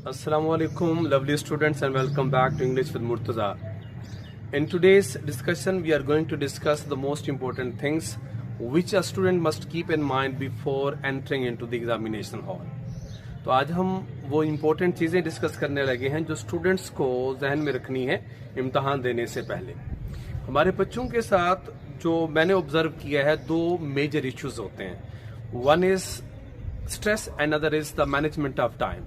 Assalamualaikum, lovely students, and welcome back to English with Murtaza. In today's discussion, we are going to discuss the most important things which a student must keep in mind before entering into the examination hall. तो आज हम वो important चीज़ें discuss करने लगे हैं जो students को जहन में रखनी है इम्तहान देने से पहले। हमारे बच्चों के साथ जो मैंने ऑब्जर्व किया है, दो मेजर इश्यूज होते हैं। One is stress and other is the management of time.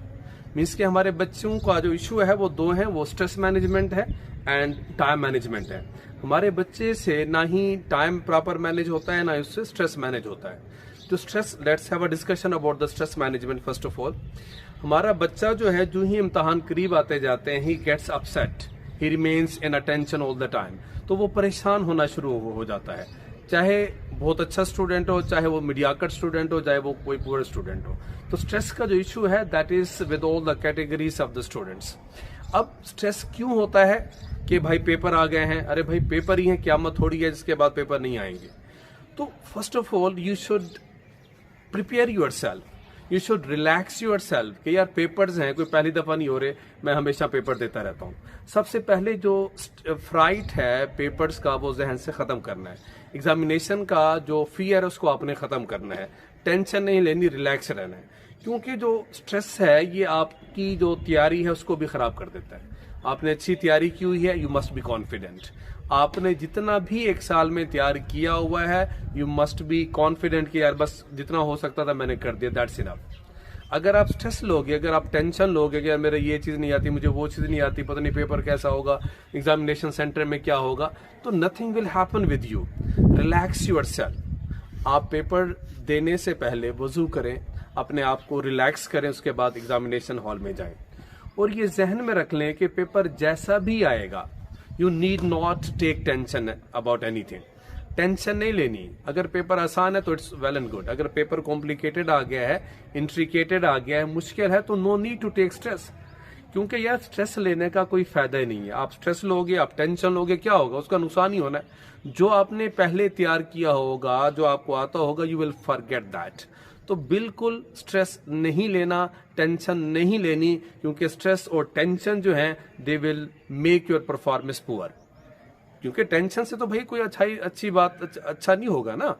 Means कि हमारे बच्चों का जो इशू है वो दो है, वो स्ट्रेस मैनेजमेंट है एंड टाइम मैनेजमेंट है। हमारे बच्चे से ना ही टाइम प्रॉपर मैनेज होता है, ना ही उससे स्ट्रेस मैनेज होता है। तो stress, let's have a discussion about the stress management. First of all, हमारा बच्चा जो है, जो ही इम्तहान करीब आते जाते हैं, he gets upset, he remains in attention all the time. तो वो परेशान होना शुरू हो जाता है, चाहे बहुत अच्छा स्टूडेंट हो, चाहे वो मीडियाकर स्टूडेंट हो, चाहे वो कोई पुअर स्टूडेंट हो। तो स्ट्रेस का जो इशू है that is with all the categories of the students. अब स्ट्रेस क्यों होता है कि भाई पेपर आ गए हैं, अरे भाई पेपर ही है, क़यामत थोड़ी है जिसके बाद पेपर नहीं आएंगे। तो first of all you should prepare your self, you should relax your self कि यार पेपर्स हैं, कोई पहली दफा नहीं हो रहे, मैं हमेशा पेपर देता रहता हूँ। सबसे पहले जो फ्राइट है पेपर्स का वो जहन से खत्म करना है। एग्जामिनेशन का जो फियर है उसको आपने खत्म करना है, टेंशन नहीं लेनी, रिलैक्स रहना है। क्योंकि जो स्ट्रेस है ये आपकी जो तैयारी है उसको भी खराब कर देता है। आपने अच्छी तैयारी की हुई है, यू मस्ट बी कॉन्फिडेंट। आपने जितना भी एक साल में तैयार किया हुआ है, यू मस्ट बी कॉन्फिडेंट कि यार बस जितना हो सकता था मैंने कर दिया, दैट्स इनफ। अगर आप स्ट्रेस लोगे, अगर आप टेंशन लोगे कि यार मेरे ये चीज़ नहीं आती, मुझे वो चीज़ नहीं आती, पता नहीं पेपर कैसा होगा, एग्जामिनेशन सेंटर में क्या होगा, तो nothing will happen with you. Relax your self. आप पेपर देने से पहले वजू करें, अपने आप को रिलैक्स करें, उसके बाद एग्जामिनेशन हॉल में जाएं। और ये जहन में रख लें कि पेपर जैसा भी आएगा, you need not take tension about anything. Tension नहीं लेनी। अगर पेपर आसान है तो इट्स वेल एंड गुड, अगर पेपर कॉम्प्लिकेटेड आ गया है, इंट्रिकेटेड आ गया है, मुश्किल है, तो no need to take stress. क्योंकि यार स्ट्रेस लेने का कोई फायदा ही नहीं है। आप स्ट्रेस लोगे, आप टेंशन लोगे, क्या होगा, उसका नुकसान ही होना है। जो आपने पहले तैयार किया होगा, जो आपको आता होगा, यू विल फॉरगेट दैट। तो बिल्कुल स्ट्रेस नहीं लेना, टेंशन नहीं लेनी, क्योंकि स्ट्रेस और टेंशन जो है they will make your performance poor. क्योंकि टेंशन से तो भाई कोई अच्छी बात अच्छा नहीं होगा ना,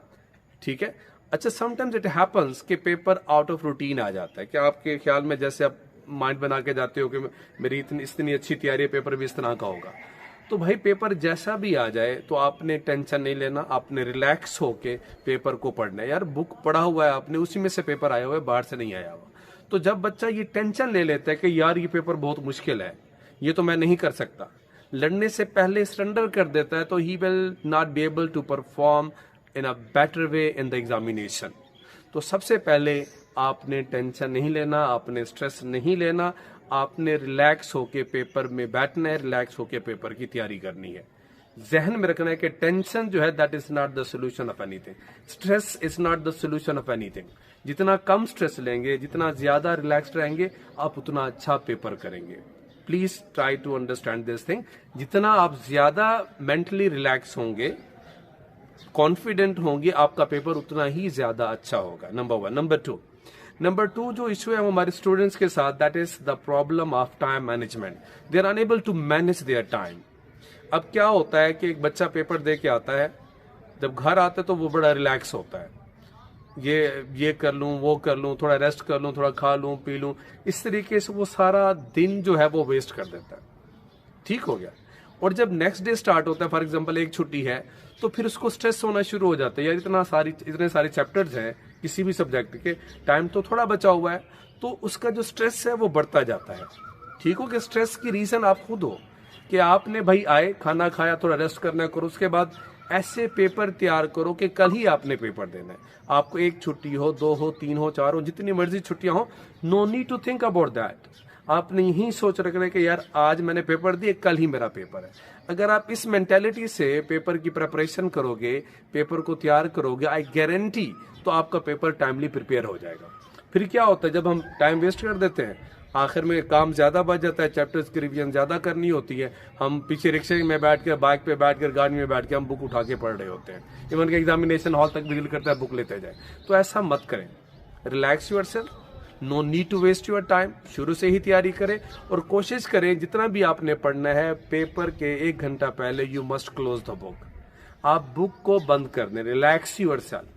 ठीक है। अच्छा, समटाइम्स इट हैपन्स कि पेपर आउट ऑफ रूटीन आ जाता है। क्या आपके ख्याल में जैसे आप माइंड बना के जाते हो कि मेरी इतनी अच्छी तैयारी है, पेपर भी इस तरह का होगा, तो भाई पेपर जैसा भी आ जाए तो आपने टेंशन नहीं लेना, आपने रिलैक्स होके पेपर को पढ़ना है। यार बुक पढ़ा हुआ है आपने, उसी में से पेपर आया हुआ है, बाहर से नहीं आया हुआ। तो जब बच्चा ये टेंशन ले लेता है कि यार ये पेपर बहुत मुश्किल है, ये तो मैं नहीं कर सकता, लड़ने से पहले सरेंडर कर देता है, तो he will not be able to perform in a better way in the examination. तो सबसे पहले आपने टेंशन नहीं लेना, आपने स्ट्रेस नहीं लेना, आपने रिलैक्स होके पेपर में बैठना है, रिलैक्स होके पेपर की तैयारी करनी है। जहन में रखना है कि टेंशन जो है that is not the solution of anything, stress is not the solution of anything. जितना कम स्ट्रेस लेंगे, जितना ज्यादा रिलैक्स रहेंगे, आप उतना अच्छा पेपर करेंगे। Please try to understand this thing. जितना आप ज्यादा मेंटली रिलैक्स होंगे, कॉन्फिडेंट होंगे, आपका पेपर उतना ही ज्यादा अच्छा होगा। Number one. नंबर टू जो इशू है हमारे स्टूडेंट्स के साथ, that is the problem of time management. They are unable to manage their time. अब क्या होता है कि एक बच्चा पेपर दे के आता है, जब घर आता है तो वो बड़ा रिलैक्स होता है, ये कर लूं, वो कर लूं, थोड़ा रेस्ट कर लूं, थोड़ा खा लूं, पी लूं, इस तरीके से वो सारा दिन जो है वो वेस्ट कर देता है। ठीक हो गया। और जब नेक्स्ट डे स्टार्ट होता है, फॉर एग्जांपल एक छुट्टी है, तो फिर उसको स्ट्रेस होना शुरू हो जाता है, यार इतने सारे चैप्टर्स हैं किसी भी सब्जेक्ट के, टाइम तो थोड़ा बचा हुआ है, तो उसका जो स्ट्रेस है वो बढ़ता जाता है। ठीक हो गया। स्ट्रेस की रीजन आप खुद हो कि आपने भाई आए, खाना खाया, थोड़ा रेस्ट करना करो, उसके बाद ऐसे पेपर तैयार करो कि कल ही आपने पेपर देना है। आपको एक छुट्टी हो, 2 हो, 3 हो, 4 हो, जितनी मर्जी छुट्टियां हो, no need to think about that. आपने यही सोच रखना है कि यार आज मैंने पेपर दिए, कल ही मेरा पेपर है। अगर आप इस मेंटेलिटी से पेपर की प्रिपरेशन करोगे, पेपर को तैयार करोगे, आई गारंटी तो आपका पेपर टाइमली प्रिपेयर हो जाएगा। फिर क्या होता है, जब हम टाइम वेस्ट कर देते हैं, आखिर में काम ज्यादा बच जाता है, चैप्टर्स की रिवीजन ज्यादा करनी होती है, हम पीछे रिक्शे में बैठ कर, बाइक पे बैठ कर, गाड़ी में बैठ के हम बुक उठा के पढ़ रहे होते हैं, इवन के एग्जामिनेशन हॉल तक भी दिल करता है बुक लेते जाए। तो ऐसा मत करें। Relax yourself, no need to waste your time, शुरू से ही तैयारी करें और कोशिश करें जितना भी आपने पढ़ना है पेपर के 1 घंटा पहले you must close the book. आप बुक को बंद कर दें, रिलैक्स योर सेल्फ,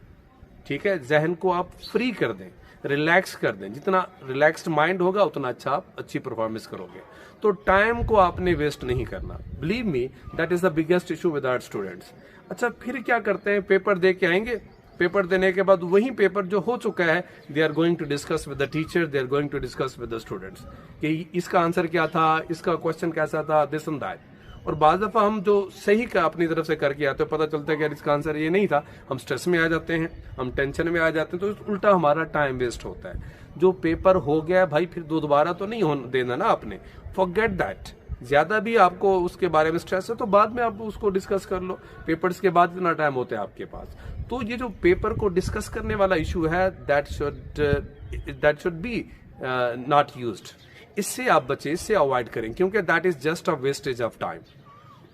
ठीक है, जहन को आप फ्री कर दें, रिलैक्स कर दें। जितना रिलैक्स्ड माइंड होगा उतना अच्छा आप अच्छी परफॉर्मेंस करोगे। तो टाइम को आपने वेस्ट नहीं करना। Believe me, that is the biggest issue with our students. अच्छा, फिर क्या करते हैं, पेपर दे के आएंगे, पेपर देने के बाद वही पेपर जो हो चुका है they are going to discuss with the teacher, they are going to discuss with the students कि इसका आंसर क्या था, इसका क्वेश्चन कैसा था, दिस एंड दैट। और बाज़ दफा हम जो सही का अपनी तरफ से करके आते हैं, पता चलता है कि यार इसका आंसर ये नहीं था, हम स्ट्रेस में आ जाते हैं, हम टेंशन में आ जाते हैं, तो उल्टा हमारा टाइम वेस्ट होता है। जो पेपर हो गया भाई, फिर दोबारा तो नहीं होने देना ना आपने, फॉरगेट दैट। ज्यादा भी आपको उसके बारे में स्ट्रेस है तो बाद में आप उसको डिस्कस कर लो, पेपर्स के बाद इतना टाइम होता है आपके पास। तो ये जो पेपर को डिस्कस करने वाला इशू है that should be not used. इससे आप बचे, इससे अवॉइड करें, क्योंकि that is just a wastage of time.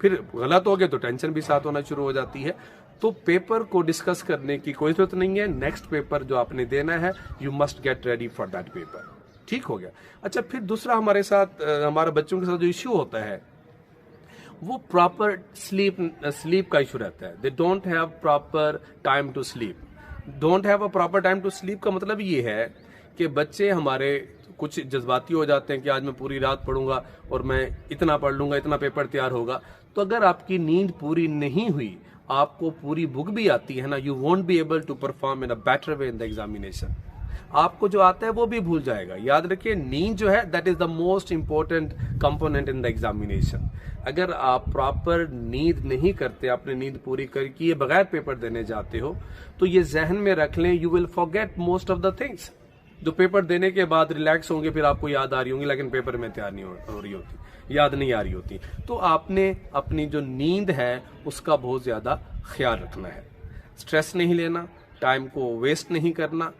फिर गलत हो गए तो टेंशन भी साथ होना शुरू हो जाती है। तो पेपर को डिस्कस करने की कोई जरूरत नहीं है। नेक्स्ट पेपर जो आपने देना है you must get ready for that paper. ठीक हो गया। अच्छा, फिर दूसरा हमारे साथ हमारे बच्चों के साथ जो इश्यू होता है वो प्रॉपर स्लीप का इशू रहता है। They don't have proper time to sleep. Don't have a proper time to sleep का मतलब ये है कि बच्चे हमारे कुछ जज्बाती हो जाते हैं कि आज मैं पूरी रात पढ़ूंगा और मैं इतना पढ़ लूंगा, इतना पेपर तैयार होगा। तो अगर आपकी नींद पूरी नहीं हुई, आपको पूरी बुक भी आती है ना, you won't be able to perform in a better way in the examination. आपको जो आता है वो भी भूल जाएगा। याद रखिए, नींद जो है that is the most important component in the examination. अगर आप प्रॉपर नींद नहीं करते, आपने नींद पूरी करके बगैर पेपर देने जाते हो, तो ये जहन में रख लें, you will forget most of the things. जो पेपर देने के बाद रिलैक्स होंगे, फिर आपको याद आ रही होंगी, लेकिन पेपर में तैयार नहीं हो रही होती, याद नहीं आ रही होती। तो आपने अपनी जो नींद है उसका बहुत ज्यादा ख्याल रखना है। स्ट्रेस नहीं लेना, टाइम को वेस्ट नहीं करना।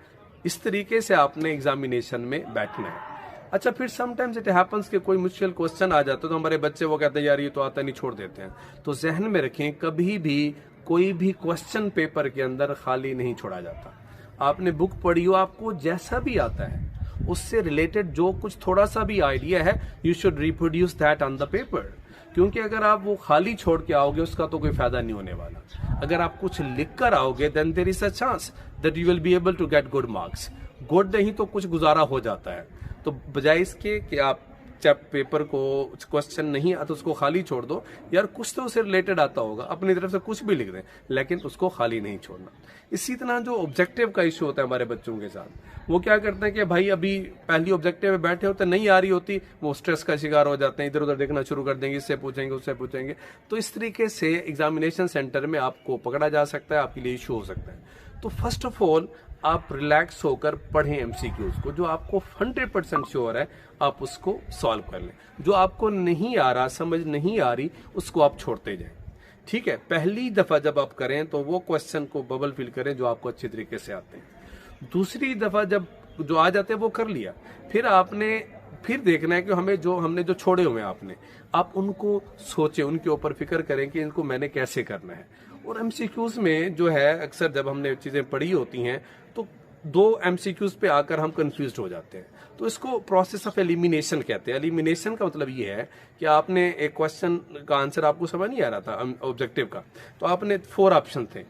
इस तरीके से आपने एग्जामिनेशन में बैठना है। अच्छा, फिर समटाइम्स इट हैपेंस कि कोई मुश्किल क्वेश्चन आ जाता है तो हमारे बच्चे वो कहते हैं यार ये तो आता नहीं, छोड़ देते हैं। तो जहन में रखें, कभी भी कोई भी क्वेश्चन पेपर के अंदर खाली नहीं छोड़ा जाता। आपने बुक पढ़ी हो, आपको जैसा भी आता है उससे रिलेटेड जो कुछ थोड़ा सा भी आइडिया है, you should reproduce that on the paper. क्योंकि अगर आप वो खाली छोड़ के आओगे उसका तो कोई फायदा नहीं होने वाला। अगर आप कुछ लिख कर आओगे then there is a chance that you will be able to get good marks. Good नहीं तो कुछ गुजारा हो जाता है। तो बजाय इसके कि आप जब पेपर को क्वेश्चन नहीं आता उसको खाली छोड़ दो, यार कुछ तो उससे रिलेटेड आता होगा, अपनी तरफ से कुछ भी लिख दें, लेकिन उसको खाली नहीं छोड़ना। इसी तरह जो ऑब्जेक्टिव का इशू होता है हमारे बच्चों के साथ, वो क्या करते हैं कि भाई अभी पहली ऑब्जेक्टिव में बैठे होते, नहीं आ रही होती, वो स्ट्रेस का शिकार हो जाते हैं, इधर उधर देखना शुरू कर देंगे, इससे पूछेंगे उससे पूछेंगे। तो इस तरीके से एग्जामिनेशन सेंटर में आपको पकड़ा जा सकता है, आपके लिए इशू हो सकता है। तो फर्स्ट ऑफ ऑल आप रिलैक्स होकर पढ़ें एमसीक्यूज को। जो आपको 100% श्योर है आप उसको सॉल्व कर लें। जो आपको नहीं आ रहा, समझ नहीं आ रही, उसको आप छोड़ते जाएं। ठीक है, पहली दफा जब आप करें तो वो क्वेश्चन को बबल फिल करें जो आपको अच्छी तरीके से आते हैं। दूसरी दफा जब जो आ जाते हैं वो कर लिया, फिर आपने फिर देखना है कि हमने जो छोड़े हुए हैं आपने, आप उनको सोचें, उनके ऊपर फिक्र करें कि इनको मैंने कैसे करना है। और एमसीक्यूज में जो है अक्सर जब हमने चीजें पढ़ी होती हैं तो 2 एमसीक्यूज पे आकर हम कंफ्यूज हो जाते हैं। तो इसको प्रोसेस ऑफ एलिमिनेशन कहते हैं। एलिमिनेशन का मतलब ये है कि आपने एक क्वेश्चन का आंसर आपको समझ नहीं आ रहा था ऑब्जेक्टिव का, तो आपने 4 ऑप्शन थे,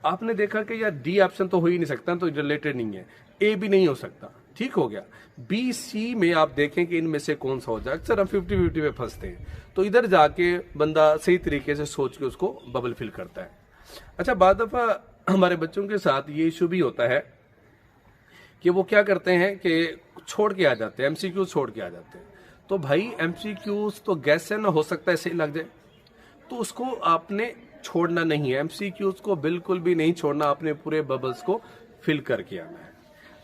आपने देखा कि यार डी ऑप्शन तो हो ही नहीं सकता, तो रिलेटेड नहीं है, ए भी नहीं हो सकता, ठीक हो गया, बी सी में आप देखें कि इनमें से कौन सा हो जाए। अक्सर हम 50-50 में फंसते हैं। तो इधर जाके बंदा सही तरीके से सोच के उसको बबल फिल करता है। अच्छा, बाद दफा हमारे बच्चों के साथ ये इशू भी होता है कि वो क्या करते हैं कि छोड़ के आ जाते हैं, एमसीक्यूज छोड़ के आ जाते हैं। तो भाई एमसीक्यूज तो गैस से ना हो सकता है, ऐसे ही लग जाए, तो उसको आपने छोड़ना नहीं है। एमसीक्यूज को बिल्कुल भी नहीं छोड़ना, आपने पूरे बबल्स को फिल करके आना है।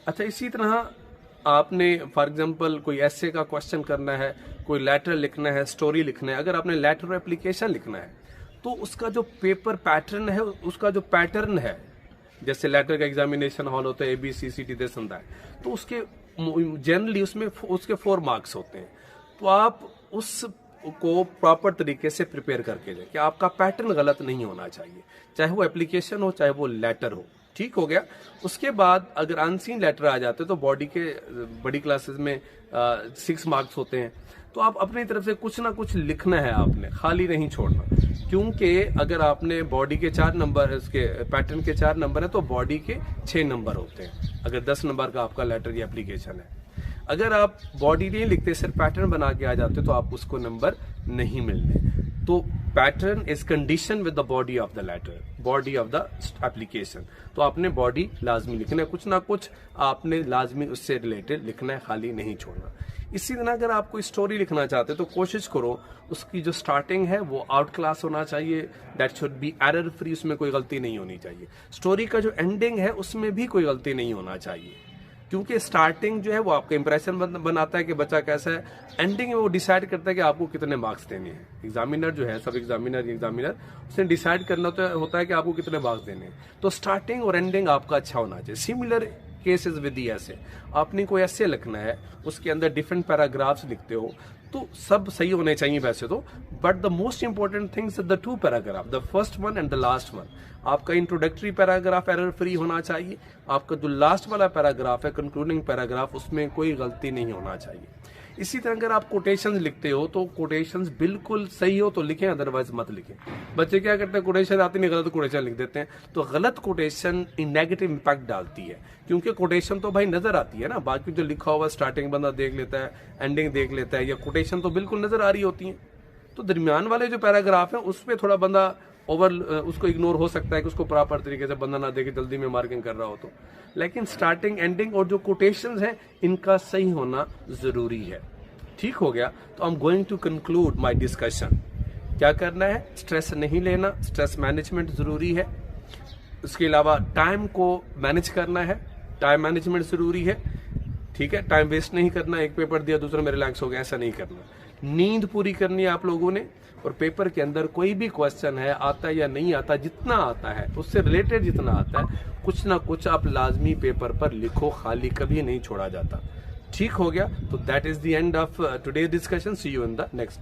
अच्छा, इसी तरह आपने फॉर एग्जांपल कोई एसे का क्वेश्चन करना है, कोई लेटर लिखना है, स्टोरी लिखना है। अगर आपने लेटर एप्लीकेशन लिखना है तो उसका जो पेपर पैटर्न है, उसका जो पैटर्न है, जैसे लेटर का एग्जामिनेशन हॉल होता है ABCD दिस एंड दैट, तो उसके जनरली उसमें उसके 4 मार्क्स होते हैं। तो आप उसको प्रॉपर तरीके से प्रिपेयर करके जाए कि आपका पैटर्न गलत नहीं होना चाहिए, चाहे वो एप्लीकेशन हो चाहे वो लेटर हो। ठीक हो गया। उसके बाद अगर अनसीन लेटर आ जाते तो बॉडी के बड़ी क्लासेस में 6 मार्क्स होते हैं, तो आप अपनी तरफ से कुछ ना कुछ लिखना है, आपने खाली नहीं छोड़ना, क्योंकि अगर आपने बॉडी के 4 नंबर, इसके पैटर्न के 4 नंबर है तो बॉडी के 6 नंबर होते हैं अगर 10 नंबर का आपका लेटर या एप्लीकेशन है। अगर आप बॉडी नहीं लिखते, सिर्फ पैटर्न बना के आ जाते तो आप उसको नंबर नहीं मिलने। तो pattern is condition with the body of the letter, body of the application. तो आपने बॉडी लाजमी लिखना है, कुछ ना कुछ आपने लाजमी उससे रिलेटेड लिखना है, खाली नहीं छोड़ना। इसी तरह अगर आप कोई स्टोरी लिखना चाहते तो कोशिश करो उसकी जो स्टार्टिंग है वो आउट क्लास होना चाहिए, that should be error free, उसमें कोई गलती नहीं होनी चाहिए। स्टोरी का जो एंडिंग है उसमें भी कोई गलती नहीं होना चाहिए, क्योंकि स्टार्टिंग जो है वो आपका इंप्रेशन बनाता है कि बच्चा कैसा है, एंडिंग में वो डिसाइड करता है कि आपको कितने मार्क्स देने हैं। एग्जामिनर जो है, सब एग्जामिनर उसने डिसाइड करना तो होता है कि आपको कितने मार्क्स देने हैं। तो स्टार्टिंग और एंडिंग आपका अच्छा होना चाहिए। सिमिलर केसेस विद दी ऐसे, आपने कोई ऐसे लिखना है, उसके अंदर डिफरेंट पैराग्राफ्स लिखते हो तो सब सही होने चाहिए वैसे तो, but the most important things the 2 paragraph, the first one and the last one. आपका इंट्रोडक्टरी पैराग्राफ एरर फ्री होना चाहिए, आपका जो लास्ट वाला पैराग्राफ है, कंक्लूडिंग पैराग्राफ, उसमें कोई गलती नहीं होना चाहिए। इसी तरह अगर आप कोटेशंस लिखते हो तो कोटेशंस बिल्कुल सही हो तो लिखें, अदरवाइज मत लिखें। बच्चे क्या करते हैं, कोटेशन आती नहीं, गलत कोटेशन लिख देते हैं, तो गलत कोटेशन नेगेटिव इंपैक्ट डालती है, क्योंकि कोटेशन तो भाई नजर आती है ना, बाकी जो लिखा हुआ स्टार्टिंग बंदा देख लेता है, एंडिंग देख लेता है, या कोटेशन तो बिल्कुल नजर आ रही होती है। तो दरमियान वाले जो पैराग्राफ है उसमें थोड़ा बंदा उसको इग्नोर हो सकता है कि उसको प्रॉपर तरीके से बंदा ना देखे, जल्दी में मार्किंग कर रहा हो तो, लेकिन स्टार्टिंग, एंडिंग और जो कोटेशंस हैं इनका सही होना जरूरी है। ठीक हो गया। तो I am going to conclude my discussion. क्या करना है, स्ट्रेस नहीं लेना, स्ट्रेस मैनेजमेंट जरूरी है। उसके अलावा टाइम को मैनेज करना है, टाइम मैनेजमेंट जरूरी है। ठीक है, टाइम वेस्ट नहीं करना, एक पेपर दिया दूसरे में रिलैक्स हो गया, ऐसा नहीं करना। नींद पूरी करनी है आप लोगों ने, और पेपर के अंदर कोई भी क्वेश्चन है, आता है या नहीं आता, जितना आता है उससे रिलेटेड जितना आता है, कुछ ना कुछ आप लाजमी पेपर पर लिखो, खाली कभी नहीं छोड़ा जाता। ठीक हो गया। तो that is the end of today discussion. See you in the next.